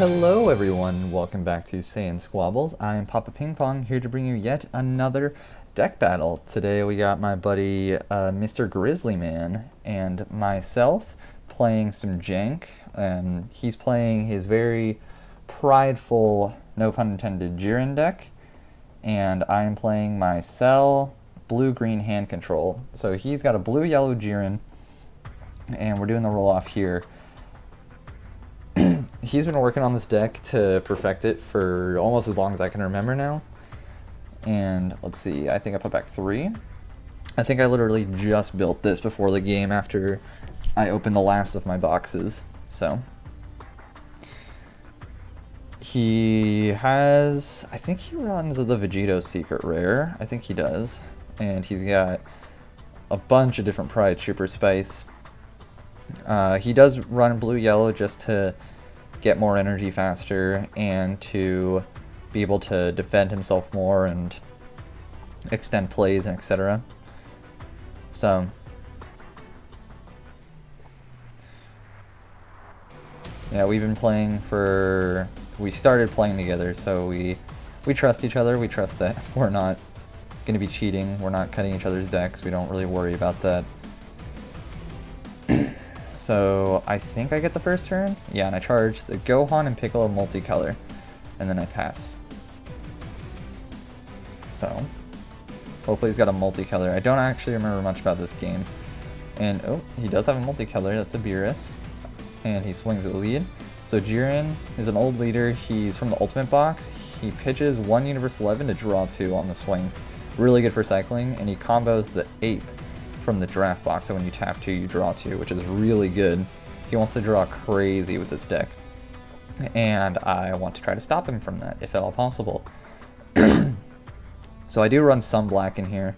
Hello everyone, welcome back to SaiyanSquabbles. I am Papa Ping Pong, here to bring you yet another deck battle. Today we got my buddy Mr. Grizzlyman and myself playing some jank. He's playing his very prideful, no pun intended, Jiren deck, and I am playing my Cell blue-green hand control. So he's got a blue-yellow Jiren, and we're doing the roll-off here. He's been working on this deck to perfect it for almost as long as I can remember now. And let's see, I think I put back 3. I think I literally just built this before the game after I opened the last of my boxes. So he has, I think he runs the Vegito Secret Rare. I think he does. And he's got a bunch of different Pride Trooper Spice. He does run blue-yellow just to get more energy faster and to be able to defend himself more and extend plays and etc. So yeah, we've been playing we started playing together, so we trust each other. We trust that we're not going to be cheating, we're not cutting each other's decks, we don't really worry about that. So I think I get the first turn. Yeah, and I charge the Gohan and Piccolo multicolor, and then I pass. So hopefully he's got a multicolor. I don't actually remember much about this game. And oh, he does have a multicolor. That's a Beerus, and he swings at the lead. So Jiren is an old leader. He's from the Ultimate Box. He pitches 1 Universe 11 to draw 2 on the swing. Really good for cycling, and he combos the Ape from the draft box, so when you tap 2 you draw 2, which is really good. He wants to draw crazy with this deck, and I want to try to stop him from that if at all possible. So I do run some black in here.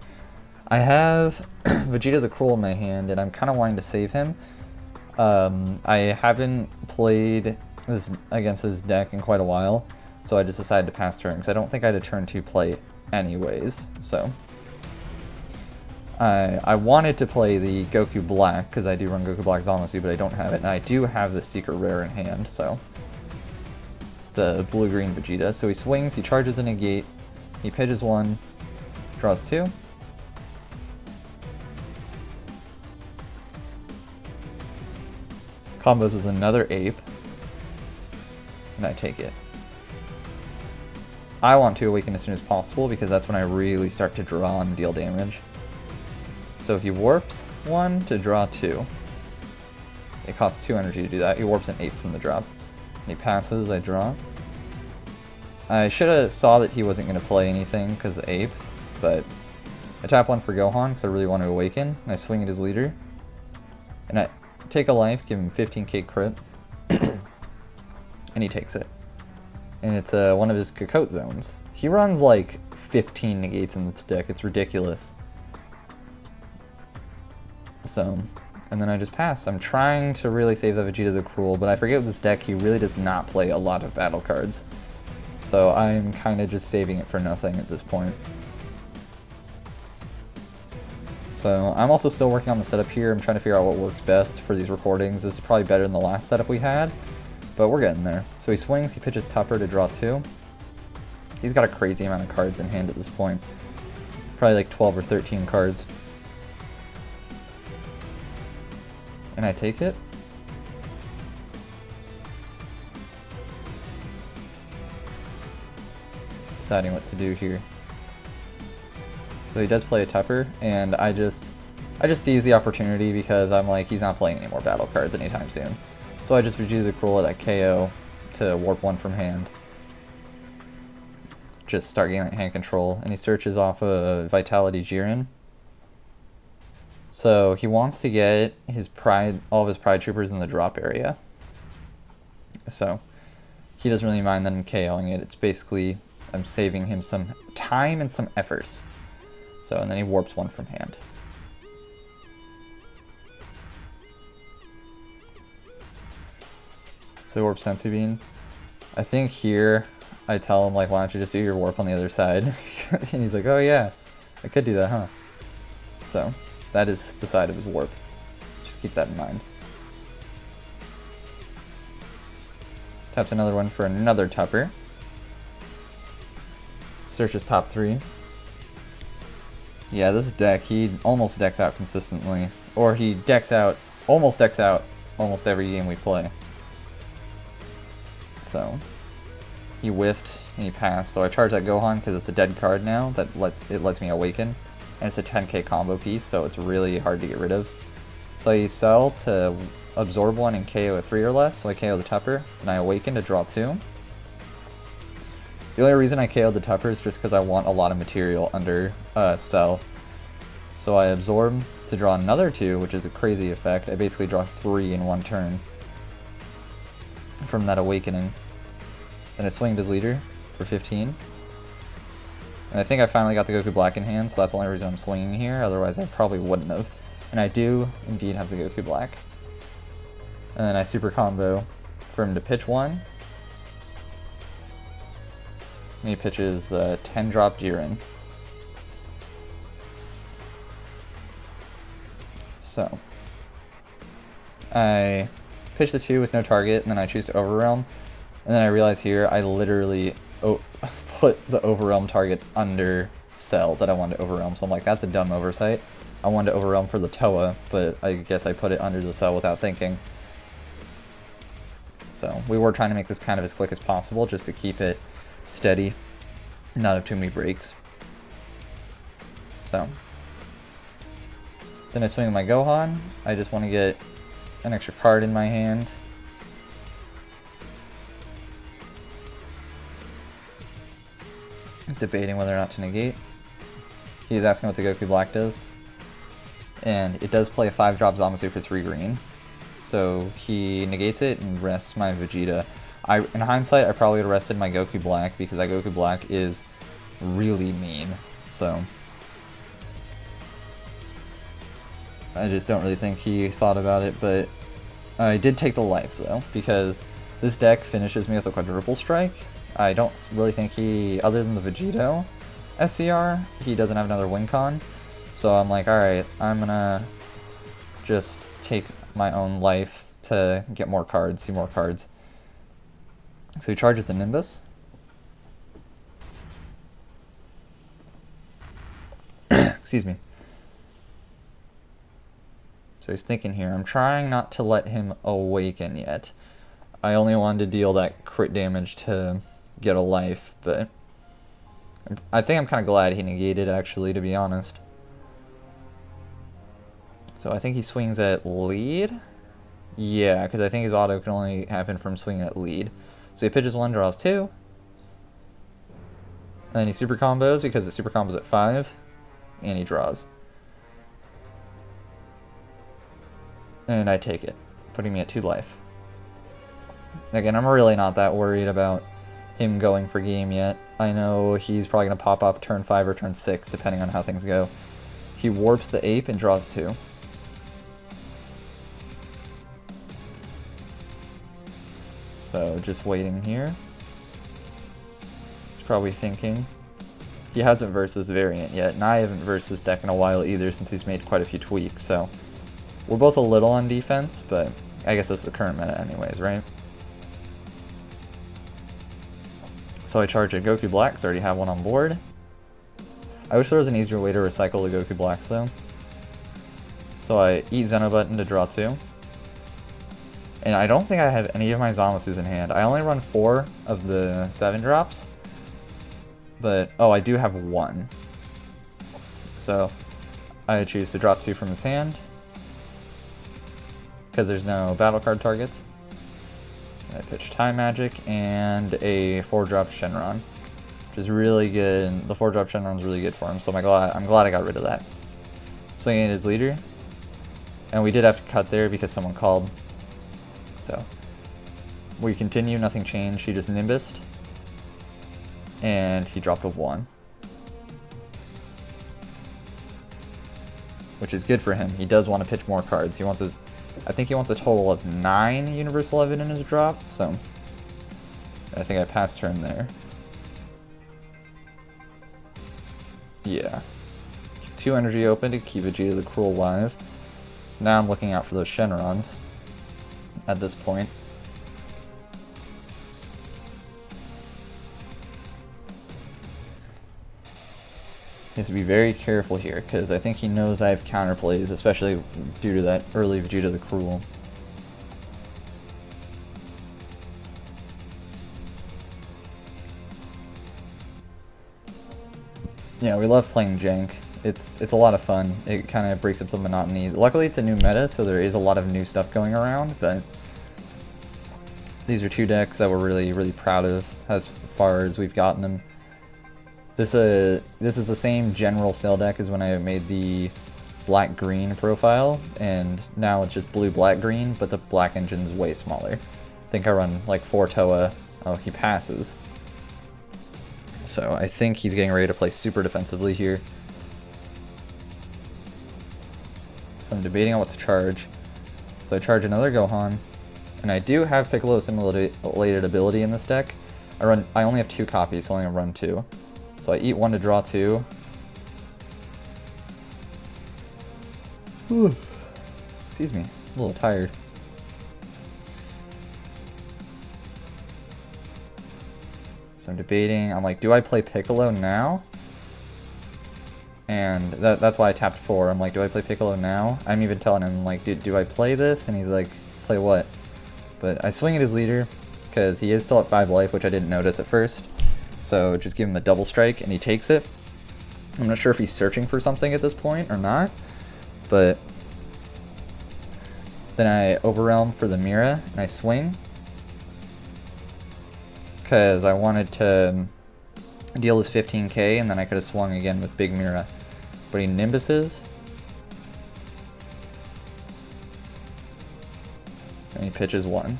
I have Vegeta the Cruel in my hand, and I'm kind of wanting to save him. I haven't played this against this deck in quite a while, so I just decided to pass turn because I don't think I had a turn 2 play anyways. So I wanted to play the Goku Black, because I do run Goku Black Zamasu, but I don't have it, and I do have the Secret Rare in hand, so the blue-green Vegeta. So he swings, he charges a negate, he pitches 1, draws 2. Combos with another Ape, and I take it. I want to awaken as soon as possible, because that's when I really start to draw and deal damage. So he warps 1 to draw 2. It costs 2 energy to do that. He warps an 8 from the drop. He passes, I draw. I should have saw that he wasn't going to play anything because of the Ape, but I tap 1 for Gohan because I really want to awaken. And I swing at his leader. And I take a life, give him 15k crit. And he takes it. And it's one of his Cocotte zones. He runs like 15 negates in this deck. It's ridiculous. So, and then I just pass. I'm trying to really save the Vegeta the Cruel, but I forget with this deck he really does not play a lot of battle cards. So I'm kind of just saving it for nothing at this point. So I'm also still working on the setup here. I'm trying to figure out what works best for these recordings. This is probably better than the last setup we had, but we're getting there. So he swings, he pitches Tupper to draw 2. He's got a crazy amount of cards in hand at this point. Probably like 12 or 13 cards. And I take it. Deciding what to do here. So he does play a Tupper, and I just seize the opportunity because I'm like, he's not playing any more battle cards anytime soon. So I just Vegeta the Cruel at KO to warp 1 from hand. Just start getting that hand control, and he searches off a Vitality Jiren. So he wants to get his all of his Pride Troopers in the drop area. So he doesn't really mind that I'm KOing it. It's basically, I'm saving him some time and some effort. So, and then he warps 1 from hand. So he warps Senzu Bean. I think here I tell him, like, why don't you just do your warp on the other side? And he's like, oh yeah, I could do that, huh? So that is the side of his warp. Just keep that in mind. Taps another one for another Tupper. Searches top 3. Yeah, this deck, he almost decks out consistently. Or he almost decks out almost every game we play. So, he whiffed and he passed. So I charge that Gohan because it's a dead card now that it lets me awaken. And it's a 10k combo piece, so it's really hard to get rid of. So I use Cell to absorb 1 and KO a 3 or less, so I KO the Tupper, and I awaken to draw 2. The only reason I KO'd the Tupper is just because I want a lot of material under Cell. So I absorb to draw another 2, which is a crazy effect. I basically draw 3 in 1 turn from that awakening. Then I swing his leader for 15. And I think I finally got the Goku Black in hand, so that's the only reason I'm swinging here, otherwise I probably wouldn't have. And I do indeed have the Goku Black. And then I super combo for him to pitch 1. And he pitches 10 drop Jiren. So I pitch the 2 with no target, and then I choose to Overwhelm. And then I realize here I literally put the Overwhelm target under Cell that I wanted to Overwhelm. So I'm like, that's a dumb oversight. I wanted to Overwhelm for the Toa, but I guess I put it under the Cell without thinking. So we were trying to make this kind of as quick as possible just to keep it steady, not have too many breaks. So then I swing my Gohan. I just want to get an extra card in my hand. He's debating whether or not to negate. He's asking what the Goku Black does. And it does play a 5-drop Zamasu for 3 green. So he negates it and rests my Vegeta. In hindsight, I probably would have rested my Goku Black because that Goku Black is really mean. So I just don't really think he thought about it, but I did take the life though, because this deck finishes me with a quadruple strike. I don't really think he, other than the Vegito SCR, he doesn't have another win con. So I'm like, alright, I'm gonna just take my own life to get more cards, see more cards. So he charges a Nimbus. Excuse me. So he's thinking here, I'm trying not to let him awaken yet. I only wanted to deal that crit damage to get a life, but I think I'm kind of glad he negated, actually, to be honest. So I think he swings at lead? Yeah, because I think his auto can only happen from swinging at lead. So he pitches 1, draws 2. And then he super combos because the super combos at 5. And he draws. And I take it, putting me at 2 life. Again, I'm really not that worried about him going for game yet. I know he's probably going to pop off turn 5 or turn 6, depending on how things go. He warps the ape and draws 2. So just waiting here. He's probably thinking. He hasn't versed this variant yet, and I haven't versed this deck in a while either since he's made quite a few tweaks, so we're both a little on defense, but I guess that's the current meta anyways, right? So I charge a Goku Black, so I already have one on board. I wish there was an easier way to recycle the Goku Blacks though. So I eat Zeno Button to draw 2. And I don't think I have any of my Zamasus in hand. I only run 4 of the 7 drops. But, oh, I do have 1. So I choose to drop 2 from his hand, because there's no battle card targets. I pitch Time Magic and a 4-drop Shenron, which is really good. And the 4-drop Shenron is really good for him, so I'm glad I got rid of that. Swinging at his leader, and we did have to cut there because someone called. So we continue, nothing changed. He just Nimbused, and he dropped a 1, which is good for him. He does want to pitch more cards. He wants his, I think he wants a total of 9 Universe 11 in his drop, so I think I passed turn there. Yeah. 2 energy open to keep Vegeta the Cruel alive. Now I'm looking out for those Shenrons at this point. He has to be very careful here, because I think he knows I have counterplays, especially due to that early Vegeta the Cruel. Yeah, we love playing Jank. It's a lot of fun. It kind of breaks up the monotony. Luckily, it's a new meta, so there is a lot of new stuff going around, but these are two decks that we're really proud of as far as we've gotten them. This is the same general sale deck as when I made the black-green profile, and now it's just blue-black-green, but the black engine's way smaller. I think I run like 4 Toa. Oh, he passes. So I think he's getting ready to play super defensively here. So I'm debating on what to charge. So I charge another Gohan, and I do have Piccolo assimilated ability in this deck. I only have 2 copies, so I'm only gonna run 2. So I eat 1 to draw 2. Whew. Excuse me, a little tired. So I'm debating, I'm like, do I play Piccolo now? And that's why I tapped 4. I'm like, do I play Piccolo now? I'm even telling him, like, do I play this? And he's like, play what? But I swing at his leader, because he is still at 5 life, which I didn't notice at first. So just give him a double strike, and he takes it. I'm not sure if he's searching for something at this point or not, but then I overwhelm for the Mira, and I swing, because I wanted to deal his 15k, and then I could have swung again with Big Mira. But he Nimbuses, and he pitches 1.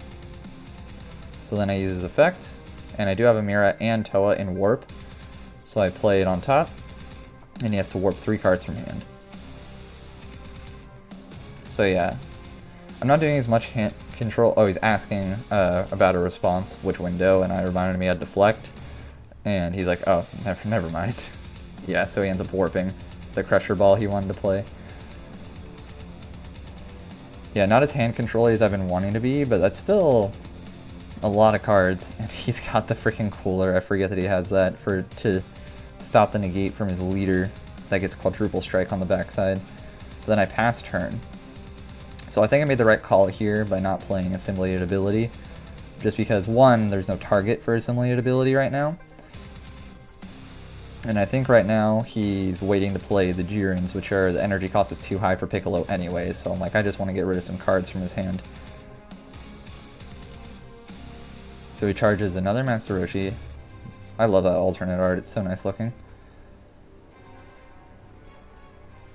So then I use his effect, and I do have a Mira and Toa in Warp, so I play it on top, and he has to warp 3 cards from hand. So yeah, I'm not doing as much hand control. Oh, he's asking about a response, which window, and I reminded him he had deflect, and he's like, oh, never mind. Yeah, so he ends up warping the Crusher Ball he wanted to play. Yeah, not as hand control-y as I've been wanting to be, but that's still a lot of cards, and he's got the freaking cooler. I forget that he has that to stop the negate from his leader that gets quadruple strike on the backside. But then I pass turn. So I think I made the right call here by not playing assimilated ability, just because 1, there's no target for assimilated ability right now, and I think right now he's waiting to play the Jirens, which are, the energy cost is too high for Piccolo anyway, so I'm like, I just want to get rid of some cards from his hand. So he charges another Master Roshi. I love that alternate art, it's so nice looking.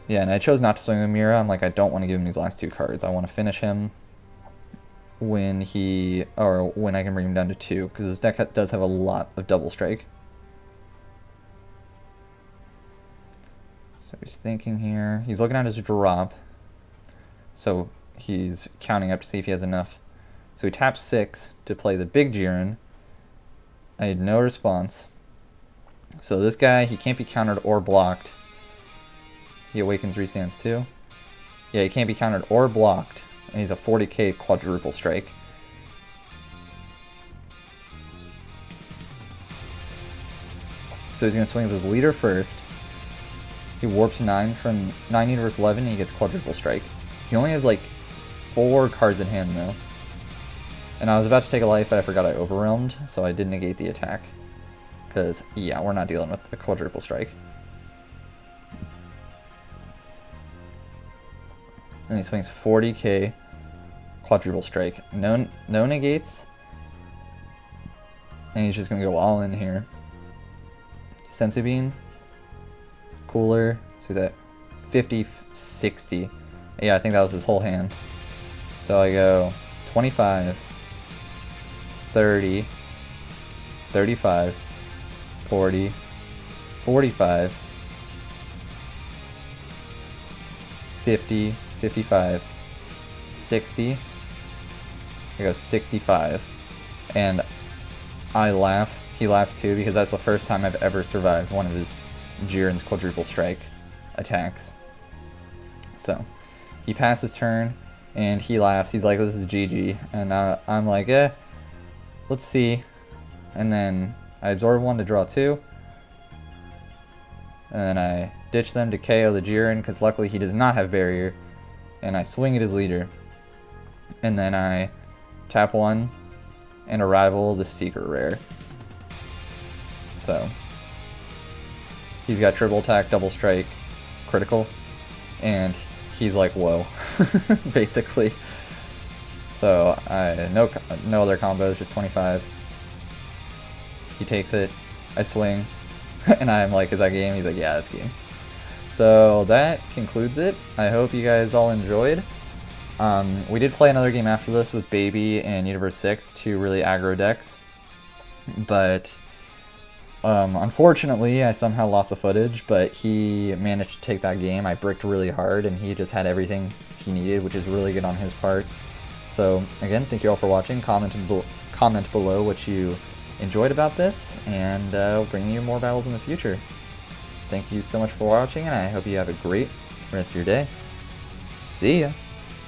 Yeah, and I chose not to swing with Mira. I'm like, I don't want to give him these last 2 cards. I want to finish him when when I can bring him down to 2, because his deck does have a lot of double strike. So he's thinking here. He's looking at his drop. So he's counting up to see if he has enough. So he taps 6 to play the big Jiren. I had no response. So this guy, he can't be countered or blocked. He awakens restands too. Yeah, he can't be countered or blocked. And he's a 40k quadruple strike. So he's going to swing with his leader first. He warps 9 from 9 versus 11 and he gets quadruple strike. He only has like 4 cards in hand though. And I was about to take a life, but I forgot I overwhelmed, so I did negate the attack. Because, yeah, we're not dealing with a quadruple strike. And he swings 40k quadruple strike. No negates. And he's just going to go all in here. Senzu Bean. Cooler. So he's at 50, 60. Yeah, I think that was his whole hand. So I go 25, 30, 35, 40, 45, 50, 55, 60. I go 65. And I laugh. He laughs too, because that's the first time I've ever survived one of his Jiren's quadruple strike attacks. So he passes turn and he laughs. He's like, this is GG. And I'm like, let's see. And then I absorb 1 to draw 2. and then I ditch them to KO the Jiren, because luckily he does not have barrier, and I swing at his leader. And then I tap 1 and arrival the secret rare. So he's got triple attack, double strike, critical, and he's like, whoa, basically. So no other combos, just 25. He takes it, I swing, and I'm like, is that game? He's like, yeah, that's game. So that concludes it. I hope you guys all enjoyed. We did play another game after this with Baby and Universe 6, 2 really aggro decks. But unfortunately, I somehow lost the footage, but he managed to take that game. I bricked really hard, and he just had everything he needed, which is really good on his part. So again, thank you all for watching. Comment below what you enjoyed about this, and I'll bring you more battles in the future. Thank you so much for watching, and I hope you have a great rest of your day. See ya!